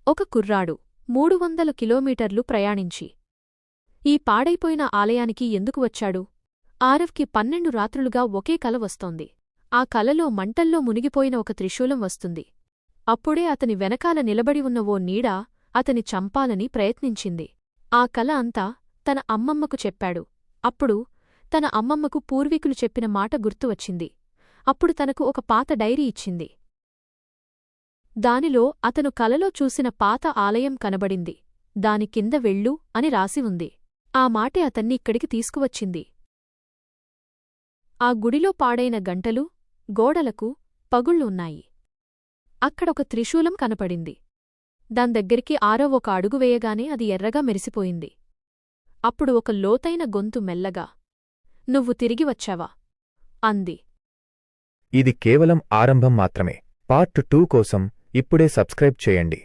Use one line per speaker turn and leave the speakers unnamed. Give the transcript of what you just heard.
ఒక కుర్రాడు 300 కిలోమీటర్లు ప్రయాణించి ఈ పాడైపోయిన ఆలయానికి ఎందుకు వచ్చాడు? ఆరవ్కి 12 రాత్రులుగా ఒకే కల వస్తోంది. ఆ కలలో మంటల్లో మునిగిపోయిన ఒక త్రిశూలం వస్తుంది. అప్పుడే అతని వెనకాల నిలబడి ఉన్న ఓ నీడ అతని చంపాలని ప్రయత్నించింది. ఆ కల అంతా తన అమ్మమ్మకు చెప్పాడు. అప్పుడు తన అమ్మమ్మకు పూర్వీకులు చెప్పిన మాట గుర్తువచ్చింది. అప్పుడు తనకు ఒక పాత డైరీ ఇచ్చింది. దానిలో అతను కలలో చూసిన పాత ఆలయం కనబడింది. దాని కింద వెళ్ళు అని రాసి ఉంది. ఆ మాటే అతన్ని ఇక్కడికి తీసుకువచ్చింది. ఆ గుడిలో పాడైన గంటలు, గోడలకు పగుళ్ళు ఉన్నాయి. అక్కడొక త్రిశూలం కనపడింది. దాందగ్గరికి ఆరవ్ ఒక అడుగు వేయగానే అది ఎర్రగా మెరిసిపోయింది. అప్పుడు ఒక లోతైన గొంతు మెల్లగా, "నువ్వు తిరిగి వచ్చావా?" అంది.
ఇది కేవలం ఆరంభం మాత్రమే. పార్ట్ 2 కోసం ఇప్పుడే సబ్స్క్రైబ్ చేయండి.